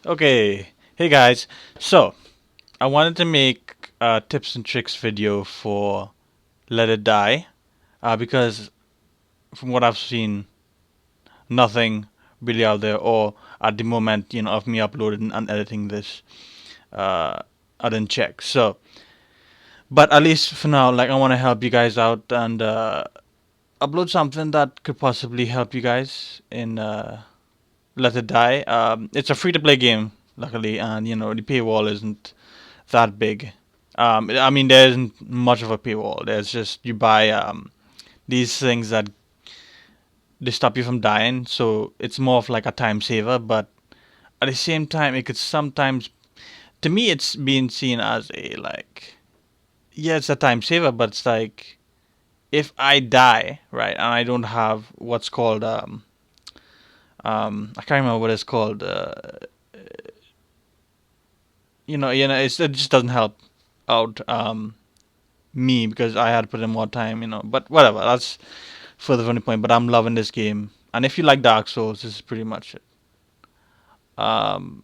Okay, hey guys. So I wanted to make a tips and tricks video for Let It Die, because from what I've seen, nothing really out there, or at the moment, of me uploading and editing this, uh, I didn't check. So, but at least for now, like I want to help you guys out and upload something that could possibly help you guys in Let It Die. It's a free to play game, luckily, and the paywall isn't that big. I mean, there isn't much of a paywall. There's just you buy these things that they stop you from dying, so it's more of like a time saver. But at the same time, it could sometimes, to me, it's being seen as a like, yeah, it's a time saver, but it's like if I die, right, and I don't have what's called I can't remember what it's called. It just doesn't help out me because I had to put in more time. But whatever. That's further from the point. But I'm loving this game, and if you like Dark Souls, this is pretty much it. Um,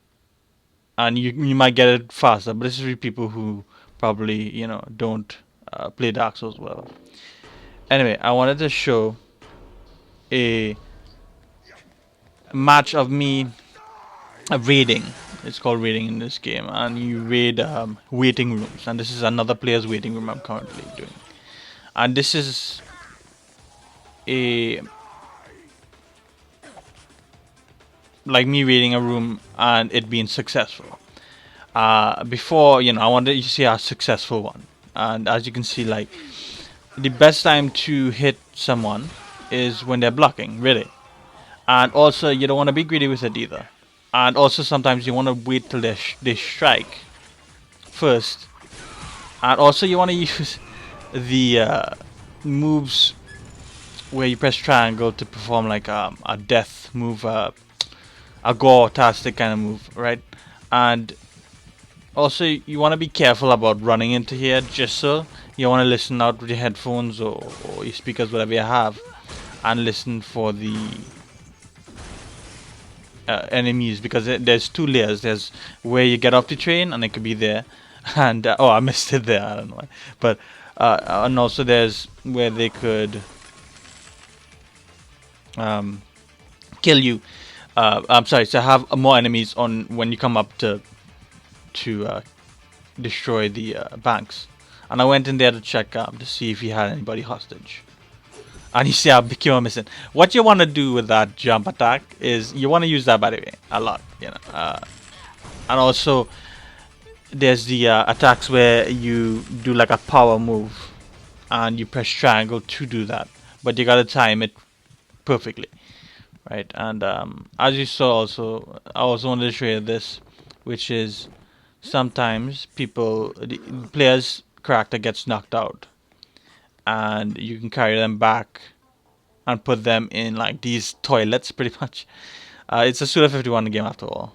and you might get it faster, but this is for people who probably don't play Dark Souls well. Anyway, I wanted to show a match of me raiding. It's called raiding in this game, and you raid waiting rooms. And this is another player's waiting room I'm currently doing. And this is a like me raiding a room and it being successful. Before, I wanted you to see a successful one. And as you can see, like, the best time to hit someone is when they're blocking, really. And also, you don't want to be greedy with it either. And also, sometimes you want to wait till they strike first. And also, you want to use the moves where you press triangle to perform like a death move, a gore-tastic kind of move, right? And also, you want to be careful about running into here, just so you want to listen out with your headphones or your speakers, whatever you have, and listen for the enemies, because there's two layers. There's where you get off the train, and it could be there, and oh, I missed it there. I don't know why, but and also there's where they could um, kill you. I'm sorry, to have more enemies on when you come up to destroy the banks. And I went in there to check to see if he had anybody hostage. And you see how became missing. What you want to do with that jump attack is you want to use that, by the way, a lot. And also there's the attacks where you do like a power move, and you press triangle to do that, but you gotta time it perfectly, right? And as you saw, also I also wanted to show you this, which is sometimes the player's character gets knocked out, and you can carry them back and put them in like these toilets, pretty much. It's a Suda 51 game after all,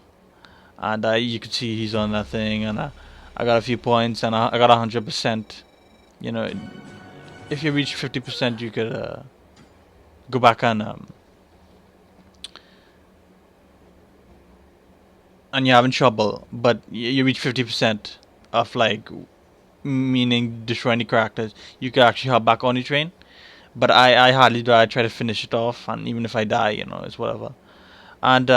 and you can see he's on that thing, and I got a few points, and I got 100%. You know, if you reach 50%, you could go back and you're having trouble, but you reach 50% of like meaning destroying the characters, you could actually hop back on the train. But I hardly do. I try to finish it off, and even if I die, it's whatever. And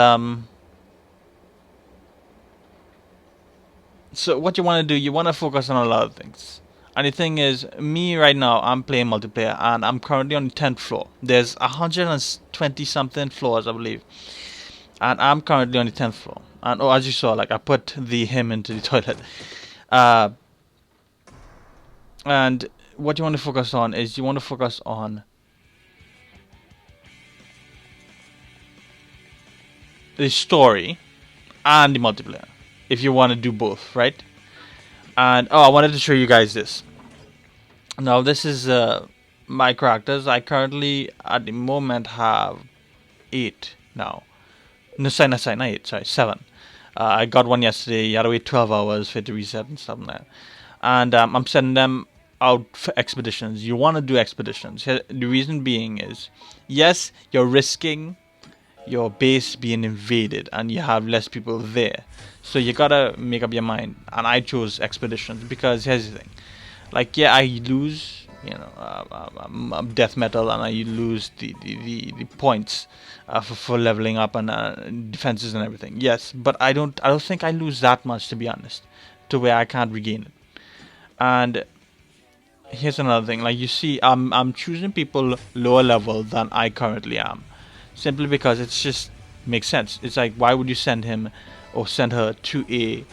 so what you want to do, you want to focus on a lot of things. And the thing is, me right now, I'm playing multiplayer, and I'm currently on the 10th floor. There's 120 something floors, I believe, and I'm currently on the 10th floor. And oh, as you saw, like I put the him into the toilet. Uh, and what you want to focus on is you want to focus on the story and the multiplayer if you want to do both, right? And oh, I wanted to show you guys this. Now this is my characters. I currently at the moment have 8 now. No, sorry, not 8. Sorry, 7. I got one yesterday. You had to wait 12 hours for it to reset and stuff like that. And I'm sending them out for expeditions. You want to do expeditions. The reason being is, yes, you're risking your base being invaded and you have less people there. So you gotta make up your mind. And I chose expeditions because here's the thing: like, yeah, I lose, death metal, and I lose the points for leveling up and defenses and everything. Yes, but I don't think I lose that much, to be honest, to where I can't regain it. And here's another thing: like, you see, I'm choosing people lower level than I currently am, simply because it's just makes sense. It's like, why would you send him or send her to a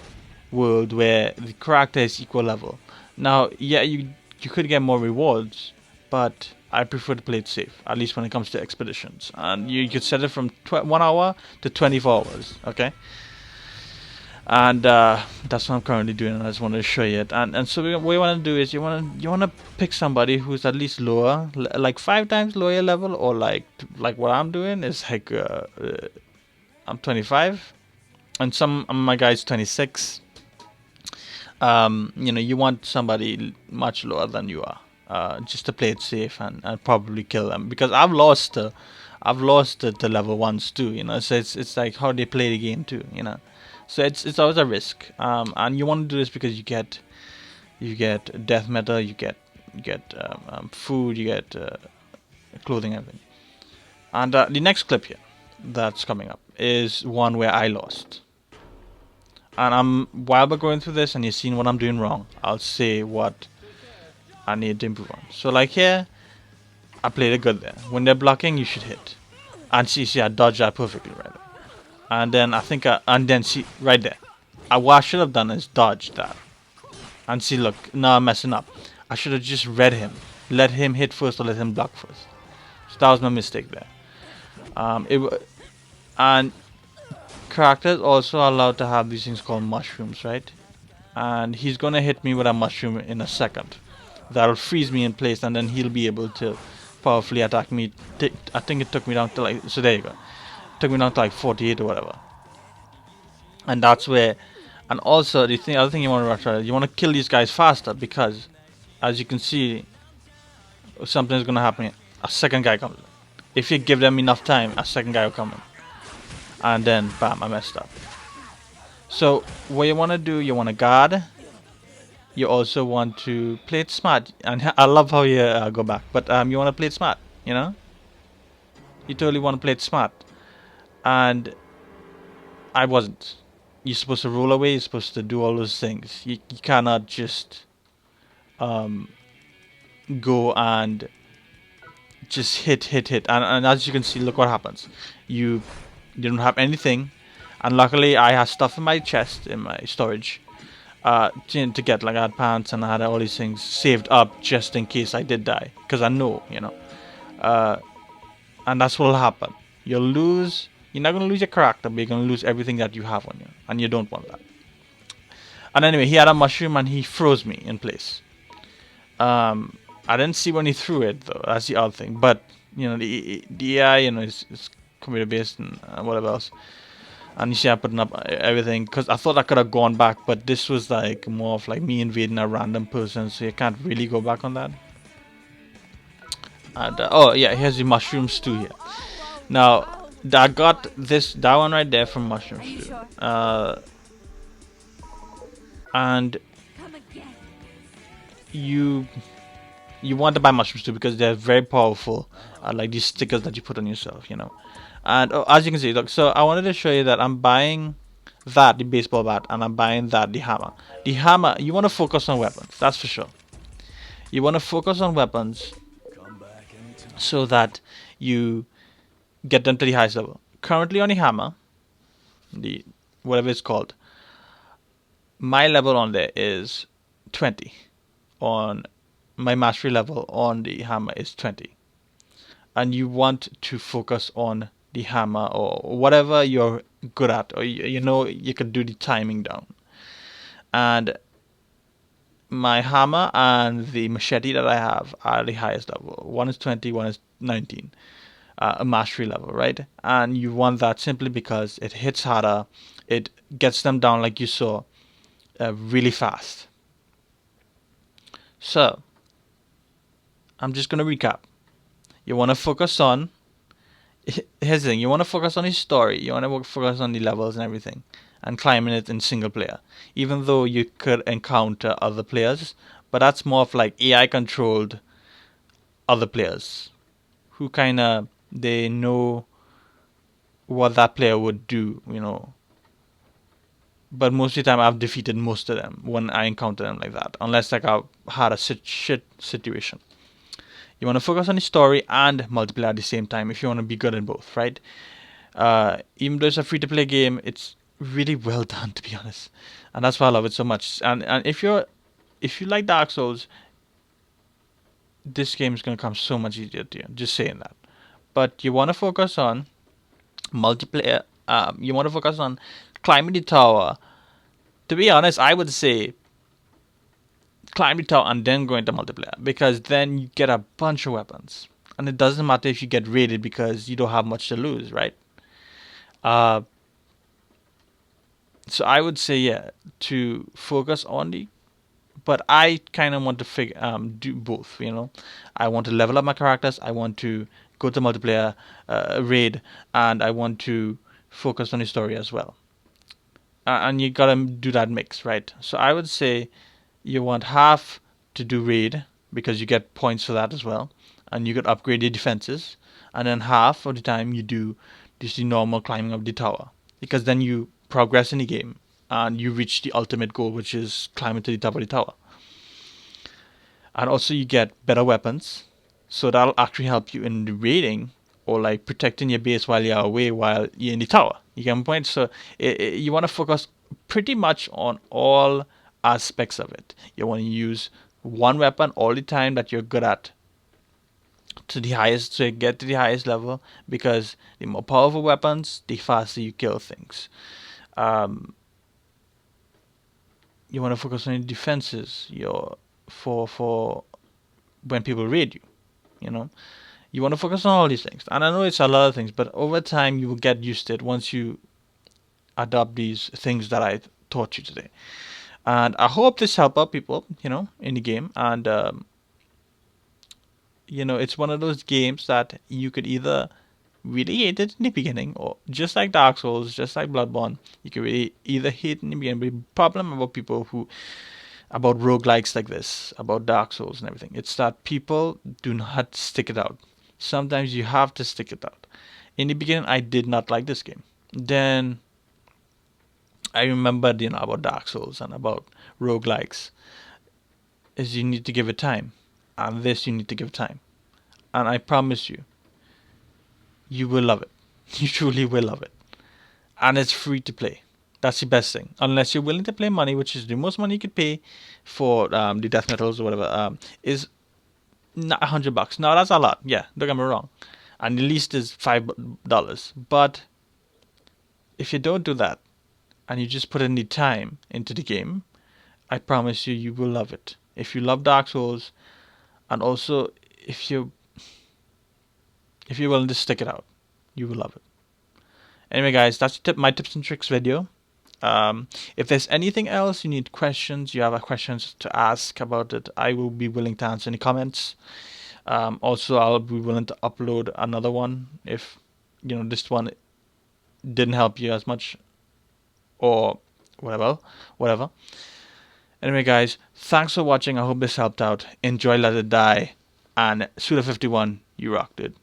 world where the character is equal level? Now, yeah, you could get more rewards, but I prefer to play it safe, at least when it comes to expeditions. And you could set it from 1 hour to 24 hours. Okay, and that's what I'm currently doing. And I just wanted to show you it. And so what you want to do is you want to pick somebody who's at least lower, like 5 times lower level, or like what I'm doing is like I'm 25, and some my guy's 26. You want somebody much lower than you are, just to play it safe and probably kill them, because I've lost the level ones too. So it's like how they play the game too. So it's always a risk. And you want to do this because you get death metal, you get food, you get clothing, everything. And the next clip here that's coming up is one where I lost. And while we're going through this and you've seen what I'm doing wrong, I'll say what I need to improve on. So like here, I played it good there. When they're blocking, you should hit. And see, I dodged that perfectly right there. And then and then see, right there. What I should have done is dodge that. And see, look, now I'm messing up. I should have just read him. Let him hit first or let him block first. So that was my mistake there. And characters also are allowed to have these things called mushrooms, right? And he's gonna hit me with a mushroom in a second. That'll freeze me in place, and then he'll be able to powerfully attack me. I think it took me down to like, so there you go. Took me down to like 48 or whatever. And that's where, and also other thing you want to try, you want to kill these guys faster, because as you can see, something's gonna happen. A second guy comes in. If you give them enough time, a second guy will come in, and then bam, I messed up. So what you want to do, you want to guard. You also want to play it smart, and I love how you go back. But you want to play it smart, You totally want to play it smart, and I wasn't. You're supposed to roll away. You're supposed to do all those things. You cannot just go and just hit, and as you can see, look what happens. You don't have anything, and luckily I had stuff in my chest, in my storage, to get, like, I had pants and I had all these things saved up just in case I did die, because I know, and that's what'll happen. You'll lose. You're not gonna lose your character, but you're gonna lose everything that you have on you, and you don't want that. And anyway, he had a mushroom and he froze me in place. I didn't see when he threw it though. That's the other thing. But the AI, is computer based and whatever else. And you see, I'm putting up everything because I thought I could have gone back, but this was like more of like me invading a random person, so you can't really go back on that. And oh yeah, here's the mushrooms too here. Now I got that one right there from mushrooms too. And you want to buy mushrooms too because they're very powerful, like these stickers that you put on yourself, And as you can see, look, so I wanted to show you that I'm buying the baseball bat, and I'm buying the hammer. The hammer, you want to focus on weapons, that's for sure. You want to focus on weapons so that you get them to the highest level. Currently on the hammer, the whatever it's called, my level on there is 20. On my mastery level on the hammer is 20. And you want to focus on the hammer or whatever you're good at, or you can do the timing down. And my hammer and the machete that I have are the highest level. One is 20, one is 19. A mastery level, right? And you want that simply because it hits harder, it gets them down, like you saw, really fast. So I'm just going to recap. You want to focus on, here's the thing: you want to focus on the story, you want to focus on the levels and everything, and climbing it in single player. Even though you could encounter other players, but that's more of like AI controlled other players who kind of they know what that player would do, But most of the time, I've defeated most of them when I encounter them like that, unless like I've had a shit situation. You want to focus on the story and multiplayer at the same time if you want to be good in both, right? Even though it's a free to play game, it's really well done to be honest, and that's why I love it so much. And if you like Dark Souls, this game is gonna come so much easier to you. Just saying that. But you want to focus on multiplayer. You want to focus on climbing the tower. To be honest, I would say climb the tower and then go into multiplayer because then you get a bunch of weapons, and it doesn't matter if you get raided because you don't have much to lose, right? Uh, so I would say yeah to focus on the. But I kind of want to do both. I want to level up my characters. I want to go to multiplayer raid, and I want to focus on the story as well. And you gotta do that mix, right? So I would say you want half to do raid because you get points for that as well, and you could upgrade your defenses, and then half of the time you do just the normal climbing up the tower because then you progress in the game and you reach the ultimate goal, which is climbing to the top of the tower. And also you get better weapons, so that'll actually help you in the raiding or like protecting your base while you're away while you're in the tower. You get my point. So you want to focus pretty much on all aspects of it. You want to use one weapon all the time that you're good at to the highest, so you get to the highest level, because the more powerful weapons, the faster you kill things. um, you want to focus on your defenses, for when people raid you. You know, you want to focus on all these things, and I know it's a lot of things, but over time you will get used to it once you adopt these things that I taught you today. And I hope this help out people, in the game. And it's one of those games that you could either really hate it in the beginning, or just like Dark Souls, just like Bloodborne, you could really either hate it in the beginning. But the problem about people who about roguelikes like this, about Dark Souls and everything, it's that people do not stick it out. Sometimes you have to stick it out. In the beginning, I did not like this game. Then I remembered, about Dark Souls and about roguelikes. Is you need to give it time, and this you need to give time, and I promise you, you will love it. You truly will love it, and it's free to play. That's the best thing. Unless you're willing to pay money, which is the most money you could pay for the death metals or whatever, is not $100. Now that's a lot. Yeah, don't get me wrong. And the least is $5. But if you don't do that and you just put in the time into the game, I promise you, you will love it. If you love Dark Souls, and also if you're willing to stick it out, you will love it. Anyway, guys, that's my tips and tricks video. If there's anything else you need questions, you have questions to ask about it, I will be willing to answer any comments. Also, I'll be willing to upload another one if this one didn't help you as much, or whatever. Anyway, guys, thanks for watching. I hope this helped out. Enjoy Let It Die, and Suda51, you rocked it.